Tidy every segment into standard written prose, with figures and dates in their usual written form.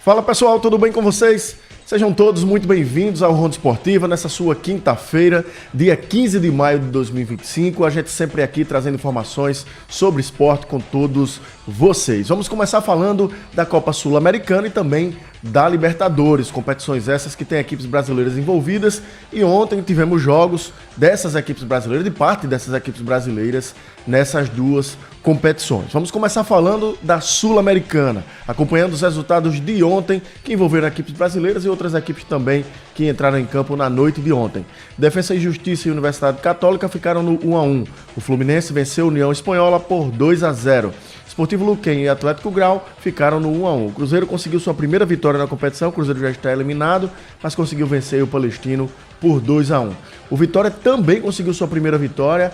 Fala pessoal, tudo bem com vocês? Sejam todos muito bem-vindos ao Ronda Esportiva nessa sua quinta-feira, dia 15 de maio de 2025. A gente sempre aqui trazendo informações sobre esporte com todos vocês. Vamos começar falando da Copa Sul-Americana e também da Libertadores, competições essas que tem equipes brasileiras envolvidas, e ontem tivemos jogos dessas equipes brasileiras, de parte dessas equipes brasileiras nessas duas competições. Vamos começar falando da Sul-Americana, acompanhando os resultados de ontem, que envolveram equipes brasileiras e outras equipes também que entraram em campo na noite de ontem. Defensa e Justiça e Universidade Católica ficaram no 1-1. O Fluminense venceu a União Espanhola por 2-0. Esportivo Luquem e Atlético Grau ficaram no 1-1. O Cruzeiro conseguiu sua primeira vitória na competição, o Cruzeiro já está eliminado, mas conseguiu vencer o Palestino por 2-1. O Vitória também conseguiu sua primeira vitória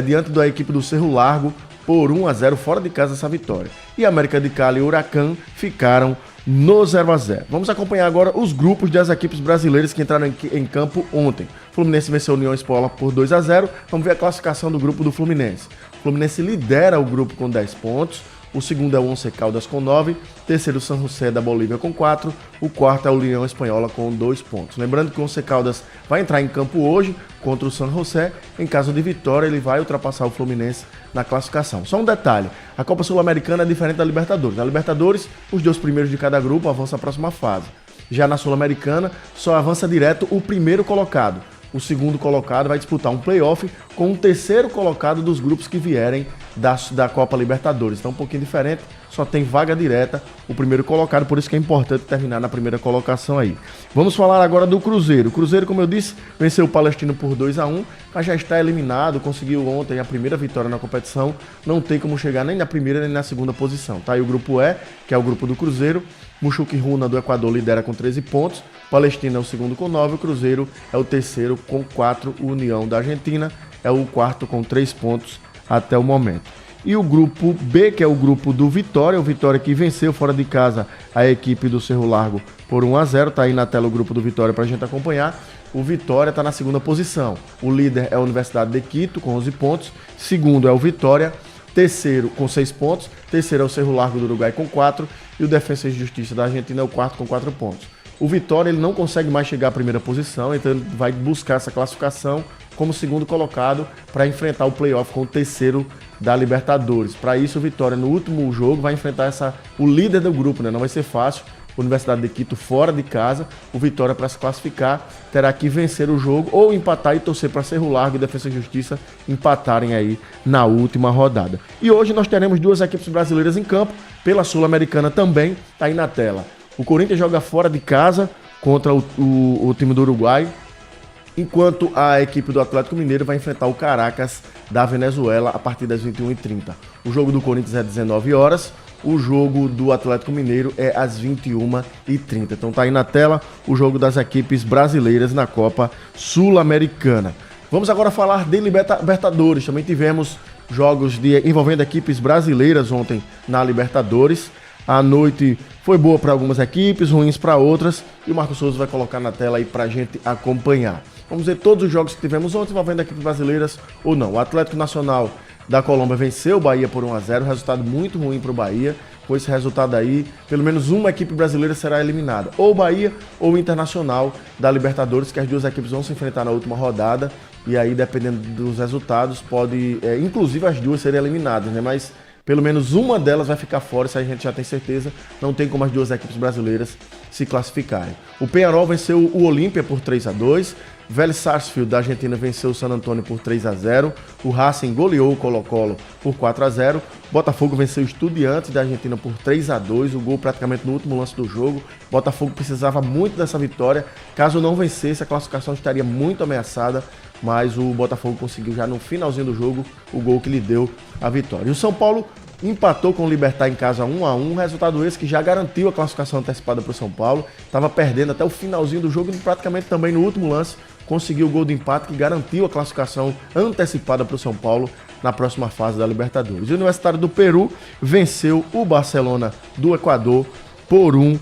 diante da equipe do Cerro Largo por 1-0, fora de casa essa vitória. E América de Cali e Huracan ficaram no 0-0. Vamos acompanhar agora os grupos das equipes brasileiras que entraram em campo ontem. O Fluminense venceu a União Espanhola por 2-0. Vamos ver a classificação do grupo do Fluminense. O Fluminense lidera o grupo com 10 pontos. O segundo é o Once Caldas com 9, terceiro o San José da Bolívia com 4, o quarto é o União Espanhola com 2 pontos. Lembrando que o Once Caldas vai entrar em campo hoje contra o San José, em caso de vitória ele vai ultrapassar o Fluminense na classificação. Só um detalhe, a Copa Sul-Americana é diferente da Libertadores. Na Libertadores, os 2 primeiros de cada grupo avançam à próxima fase. Já na Sul-Americana, só avança direto o primeiro colocado. O segundo colocado vai disputar um playoff com o terceiro colocado dos grupos que vierem da Copa Libertadores. Então um pouquinho diferente, só tem vaga direta o primeiro colocado, por isso que é importante terminar na primeira colocação aí. Vamos falar agora do Cruzeiro. O Cruzeiro, como eu disse, venceu o Palestino por 2-1, mas já está eliminado, conseguiu ontem a primeira vitória na competição, não tem como chegar nem na primeira nem na segunda posição. Tá aí o grupo E, que é o grupo do Cruzeiro. Muxuque Runa do Equador lidera com 13 pontos, Palestina é o segundo com 9, o Cruzeiro é o terceiro com 4, o União da Argentina é o quarto com 3 pontos até o momento. E o grupo B, que é o grupo do Vitória, o Vitória que venceu fora de casa a equipe do Cerro Largo por 1-0, tá aí na tela o grupo do Vitória pra gente acompanhar. O Vitória está na segunda posição, o líder é a Universidade de Quito com 11 pontos, segundo é o Vitória, terceiro com 6 pontos, terceiro é o Cerro Largo do Uruguai com 4 e o Defensa e Justiça da Argentina é o quarto com 4 pontos. O Vitória ele não consegue mais chegar à primeira posição, então ele vai buscar essa classificação como segundo colocado para enfrentar o playoff com o terceiro da Libertadores. Para isso o Vitória no último jogo vai enfrentar o líder do grupo, né? Não vai ser fácil. Universidade de Quito fora de casa, o Vitória para se classificar terá que vencer o jogo ou empatar e torcer para Cerro Largo e Defensa e Justiça empatarem aí na última rodada. E hoje nós teremos 2 equipes brasileiras em campo, pela Sul-Americana também, tá aí na tela. O Corinthians joga fora de casa contra o time do Uruguai, enquanto a equipe do Atlético Mineiro vai enfrentar o Caracas da Venezuela a partir das 21h30. O jogo do Corinthians é às 19 horas. O jogo do Atlético Mineiro é às 21h30. Então tá aí na tela o jogo das equipes brasileiras na Copa Sul-Americana. Vamos agora falar de Libertadores. Também tivemos jogos envolvendo equipes brasileiras ontem na Libertadores. A noite foi boa para algumas equipes, ruins para outras. E o Marcos Souza vai colocar na tela aí pra gente acompanhar. Vamos ver todos os jogos que tivemos ontem envolvendo equipes brasileiras ou não. O Atlético Nacional da Colômbia venceu o Bahia por 1-0, resultado muito ruim para o Bahia. Com esse resultado aí, pelo menos uma equipe brasileira será eliminada, ou o Bahia ou o Internacional da Libertadores, que as duas equipes vão se enfrentar na última rodada, e aí dependendo dos resultados pode, inclusive as duas serem eliminadas, né? Mas pelo menos uma delas vai ficar fora, isso a gente já tem certeza, não tem como as duas equipes brasileiras se classificarem. O Peñarol venceu o Olímpia por 3-2, Vélez Sarsfield da Argentina venceu o San Antonio por 3-0, o Racing goleou o Colo-Colo por 4-0, Botafogo venceu o Estudiantes da Argentina por 3-2, o gol praticamente no último lance do jogo. Botafogo precisava muito dessa vitória, caso não vencesse a classificação estaria muito ameaçada, mas o Botafogo conseguiu já no finalzinho do jogo o gol que lhe deu a vitória. E o São Paulo empatou com o Libertad em casa 1-1, resultado esse que já garantiu a classificação antecipada para o São Paulo, estava perdendo até o finalzinho do jogo e praticamente também no último lance conseguiu o gol de empate que garantiu a classificação antecipada para o São Paulo na próxima fase da Libertadores. O Universitário do Peru venceu o Barcelona do Equador por 1-0.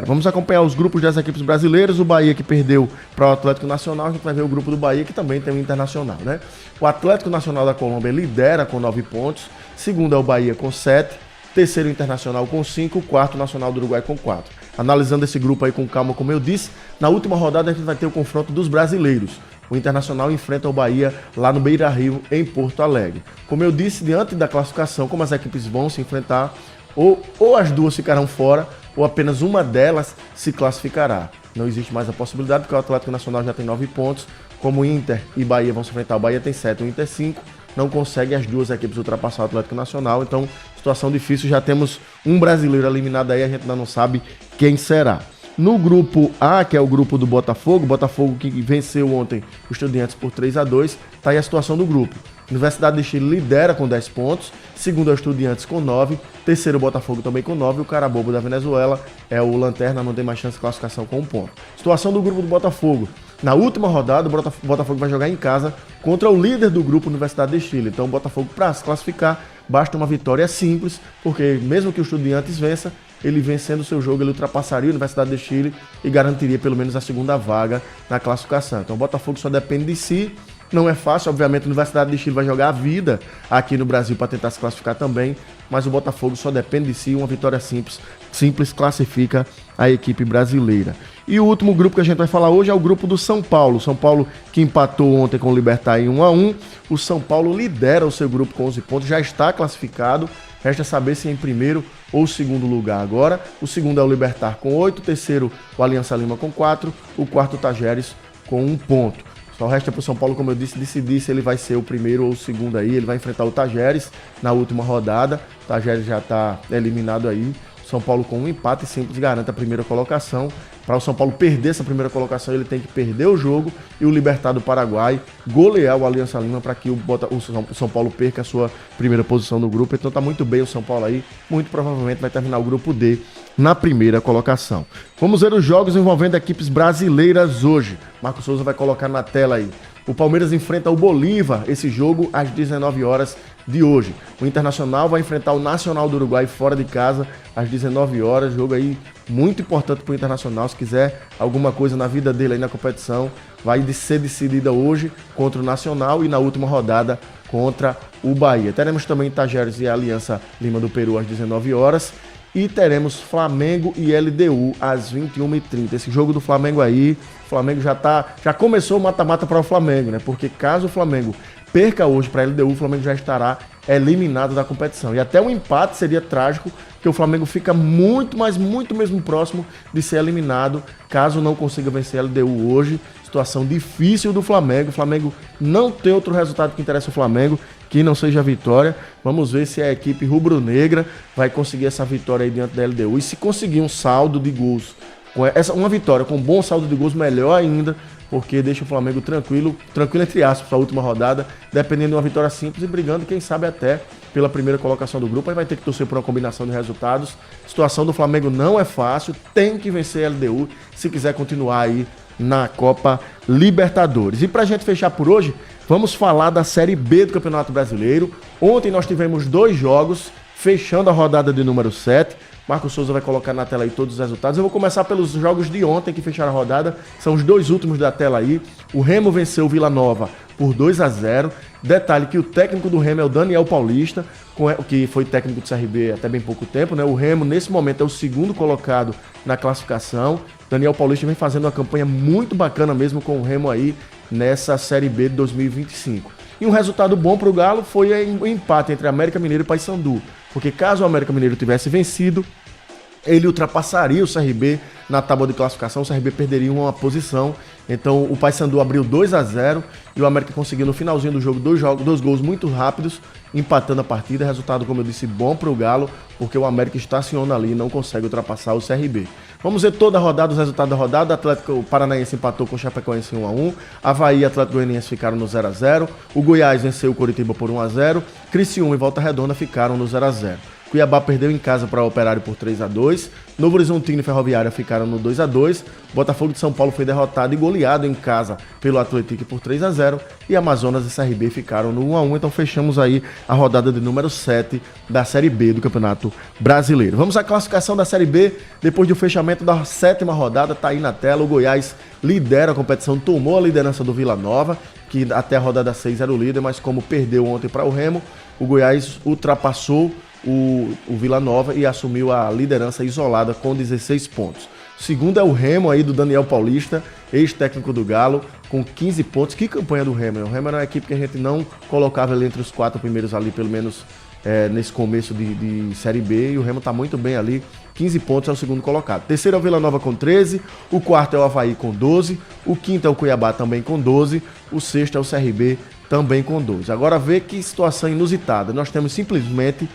Vamos acompanhar os grupos das equipes brasileiras. O Bahia que perdeu para o Atlético Nacional. A gente vai ver o grupo do Bahia que também tem o Internacional, né? O Atlético Nacional da Colômbia lidera com 9 pontos. Segundo é o Bahia com 7. terceiro Internacional com 5, quarto Nacional do Uruguai com 4. Analisando esse grupo aí com calma, como eu disse, na última rodada a gente vai ter o confronto dos brasileiros. O Internacional enfrenta o Bahia lá no Beira-Rio, em Porto Alegre. Como eu disse, diante da classificação, como as equipes vão se enfrentar, ou as duas ficarão fora, ou apenas uma delas se classificará. Não existe mais a possibilidade, porque o Atlético Nacional já tem 9 pontos. Como Inter e Bahia vão se enfrentar, o Bahia tem 7, o Inter 5. Não consegue as duas equipes ultrapassar o Atlético Nacional. Então, situação difícil. Já temos um brasileiro eliminado aí, a gente ainda não sabe quem será. No grupo A, que é o grupo do Botafogo que venceu ontem o Estudiantes por 3-2, tá aí a situação do grupo. Universidade de Chile lidera com 10 pontos, segundo é o Estudiantes com 9, terceiro o Botafogo também com 9, e o Carabobo da Venezuela é o lanterna, não tem mais chance de classificação com 1 ponto. Situação do grupo do Botafogo. Na última rodada, o Botafogo vai jogar em casa contra o líder do grupo, Universidade de Chile. Então o Botafogo, para se classificar, basta uma vitória simples, porque mesmo que o Estudiantes vença, ele vencendo o seu jogo, ele ultrapassaria a Universidade de Chile e garantiria pelo menos a segunda vaga na classificação. Então o Botafogo só depende de si. Não é fácil, obviamente a Universidade de Chile vai jogar a vida aqui no Brasil para tentar se classificar também, mas o Botafogo só depende de si, uma vitória simples classifica a equipe brasileira. E o último grupo que a gente vai falar hoje é o grupo do São Paulo. São Paulo que empatou ontem com o Libertad em 1-1. O São Paulo lidera o seu grupo com 11 pontos, já está classificado. Resta saber se é em primeiro ou segundo lugar agora. O segundo é o Libertad com 8, o terceiro o Aliança Lima com 4, o quarto o Tajeres com 1 ponto. Só resta para o São Paulo, como eu disse, decidir se ele vai ser o primeiro ou o segundo aí. Ele vai enfrentar o Tajeres na última rodada. O Tajeres já está eliminado aí. São Paulo com um empate simples garante a primeira colocação. Para o São Paulo perder essa primeira colocação, ele tem que perder o jogo e o Libertad do Paraguai golear o Aliança Lima para que o São Paulo perca a sua primeira posição no grupo. Então tá muito bem o São Paulo aí. Muito provavelmente vai terminar o grupo D na primeira colocação. Vamos ver os jogos envolvendo equipes brasileiras hoje. Marcos Souza vai colocar na tela aí. O Palmeiras enfrenta o Bolívar, esse jogo às 19 horas de hoje. O Internacional vai enfrentar o Nacional do Uruguai fora de casa às 19 horas. Jogo aí muito importante para o Internacional. Se quiser alguma coisa na vida dele aí na competição, vai ser decidida hoje contra o Nacional e na última rodada contra o Bahia. Teremos também Tajeres e Aliança Lima do Peru às 19 horas. E teremos Flamengo e LDU às 21h30. Esse jogo do Flamengo aí, o Flamengo já começou o mata-mata para o Flamengo, né? Porque caso o Flamengo perca hoje para a LDU, o Flamengo já estará eliminado da competição. E até um empate seria trágico, porque o Flamengo fica muito, mas muito mesmo próximo de ser eliminado, caso não consiga vencer a LDU hoje. Situação difícil do Flamengo. O Flamengo não tem outro resultado que interessa o Flamengo que não seja a vitória. Vamos ver se a equipe rubro-negra vai conseguir essa vitória aí diante da LDU. E se conseguir um saldo de gols, uma vitória com bom saldo de gols, melhor ainda, porque deixa o Flamengo tranquilo entre aspas, para a última rodada, dependendo de uma vitória simples e brigando, quem sabe até pela primeira colocação do grupo. Aí vai ter que torcer por uma combinação de resultados. A situação do Flamengo não é fácil, tem que vencer a LDU se quiser continuar aí na Copa Libertadores. E pra gente fechar por hoje, vamos falar da Série B do Campeonato Brasileiro. Ontem nós tivemos 2 jogos, fechando a rodada de número 7. Marcos Souza vai colocar na tela aí todos os resultados. Eu vou começar pelos jogos de ontem que fecharam a rodada. São os 2 últimos da tela aí. O Remo venceu o Vila Nova por 2-0. Detalhe que o técnico do Remo é o Daniel Paulista, que foi técnico do CRB até bem pouco tempo, né? O Remo, nesse momento, é o segundo colocado na classificação. Daniel Paulista vem fazendo uma campanha muito bacana mesmo com o Remo aí nessa Série B de 2025. E um resultado bom para o Galo foi o empate entre América Mineiro e Paysandu, porque caso o América Mineiro tivesse vencido, ele ultrapassaria o CRB na tábua de classificação, o CRB perderia uma posição. Então o Paysandu abriu 2-0 e o América conseguiu no finalzinho do jogo 2 gols muito rápidos, empatando a partida. Resultado, como eu disse, bom para o Galo, porque o América estaciona ali e não consegue ultrapassar o CRB. Vamos ver toda a rodada, os resultados da rodada. O Atlético Paranaense empatou com o Chapecoense em 1-1. Avaí e Atlético Goianiense ficaram no 0-0. O Goiás venceu o Coritiba por 1-0. Criciúma e Volta Redonda ficaram no 0-0. Cuiabá perdeu em casa para o Operário por 3-2. Novo Horizontino e Ferroviária ficaram no 2-2. Botafogo de São Paulo foi derrotado e goleado em casa pelo Atlético por 3-0. E Amazonas e CRB ficaram no 1-1. Então fechamos aí a rodada de número 7 da Série B do Campeonato Brasileiro. Vamos à classificação da Série B. Depois do fechamento da 7ª rodada, tá aí na tela. O Goiás lidera a competição, tomou a liderança do Vila Nova, que até a rodada 6 era o líder, mas como perdeu ontem para o Remo, o Goiás ultrapassou o Vila Nova e assumiu a liderança isolada com 16 pontos. O segundo é o Remo aí do Daniel Paulista, ex-técnico do Galo, com 15 pontos. Que campanha do Remo? O Remo era uma equipe que a gente não colocava ele entre os 4 primeiros ali, pelo menos nesse começo de Série B, e o Remo tá muito bem ali, 15 pontos é o segundo colocado. Terceiro é o Vila Nova com 13, o quarto é o Avaí com 12, o quinto é o Cuiabá também com 12, o sexto é o CRB também com 12. Agora vê que situação inusitada, nós temos simplesmente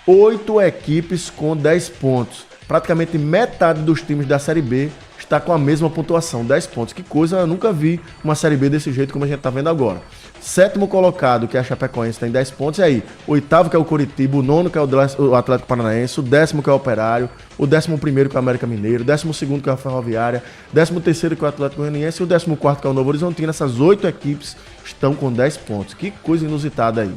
8 equipes com 10 pontos, praticamente metade dos times da Série B está com a mesma pontuação, 10 pontos. Que coisa, eu nunca vi uma Série B desse jeito como a gente tá vendo agora. Sétimo colocado, que é a Chapecoense, tem 10 pontos, e aí? Oitavo, que é o Coritiba, o nono, que é o Atlético Paranaense, o 10º, que é o Operário, o 11º, que é o América Mineiro, o 12º, que é a Ferroviária, 13º, que é o Atlético Goianiense, e o 14º, que é o Novo Horizontino. Essas 8 equipes estão com 10 pontos. Que coisa inusitada aí.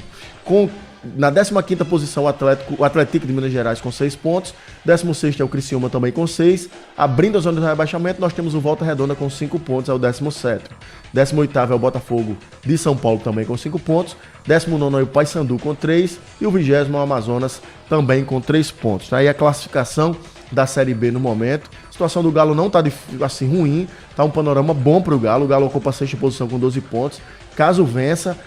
Na 15ª posição, o Atlético de Minas Gerais com 6 pontos. 16º é o Criciúma também com 6. Abrindo a zona de rebaixamento, nós temos o Volta Redonda com 5 pontos, é o 17º. 18º é o Botafogo de São Paulo também com 5 pontos. 19º é o Paysandu com 3. E o 20º é o Amazonas também com 3 pontos. Tá aí a classificação da Série B no momento. A situação do Galo não tá assim ruim, tá um panorama bom pro Galo. O Galo ocupa a 6ª posição com 12 pontos. Caso vença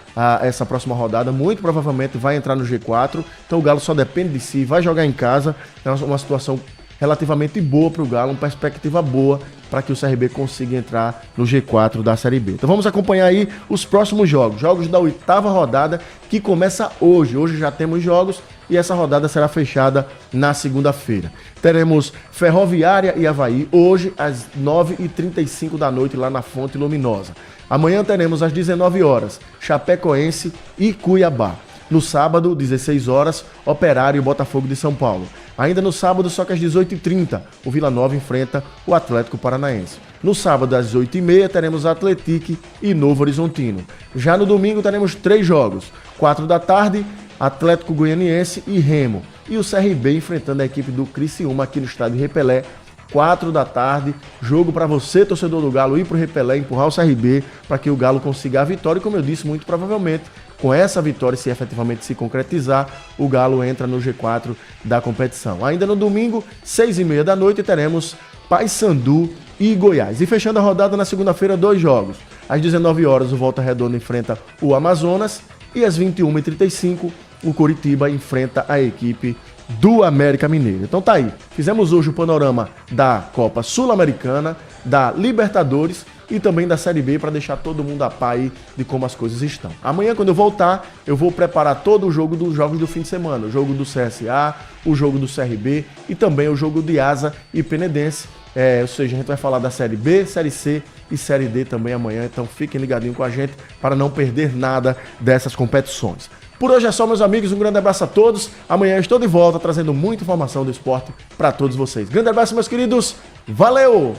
essa próxima rodada, muito provavelmente vai entrar no G4. Então o Galo só depende de si, vai jogar em casa. É uma situação relativamente boa para o Galo, uma perspectiva boa para que o CRB consiga entrar no G4 da Série B. Então vamos acompanhar aí os próximos jogos da 8ª rodada, que começa hoje. Hoje já temos jogos e essa rodada será fechada na segunda-feira. Teremos Ferroviária e Avaí hoje às 9h35 da noite lá na Fonte Luminosa. Amanhã teremos às 19 horas Chapecoense e Cuiabá. No sábado, 16 horas, Operário e Botafogo de São Paulo. Ainda no sábado, só que às 18h30, o Vila Nova enfrenta o Atlético Paranaense. No sábado, às 8h30, teremos Atlético e Novo Horizontino. Já no domingo, teremos 3 jogos. 4 da tarde, Atlético Goianiense e Remo. E o CRB enfrentando a equipe do Criciúma aqui no estádio Repelé. 4 da tarde, jogo para você, torcedor do Galo, ir pro Repelé, empurrar o CRB para que o Galo consiga a vitória. E como eu disse, muito provavelmente, com essa vitória, se efetivamente se concretizar, o Galo entra no G4 da competição. Ainda no domingo, 6h30 da noite, teremos Paysandu e Goiás. E fechando a rodada na segunda-feira, 2 jogos. Às 19 horas, o Volta Redonda enfrenta o Amazonas e às 21h35, o Coritiba enfrenta a equipe do América Mineiro. Então tá aí, fizemos hoje o panorama da Copa Sul-Americana, da Libertadores e também da Série B para deixar todo mundo a par aí de como as coisas estão. Amanhã, quando eu voltar, eu vou preparar todo o jogo dos jogos do fim de semana, o jogo do CSA, o jogo do CRB e também o jogo de Asa e Penedense. Ou seja, a gente vai falar da Série B, Série C e Série D também amanhã, então fiquem ligadinhos com a gente para não perder nada dessas competições. Por hoje é só, meus amigos, um grande abraço a todos. Amanhã eu estou de volta trazendo muita informação do esporte para todos vocês. Grande abraço, meus queridos. Valeu!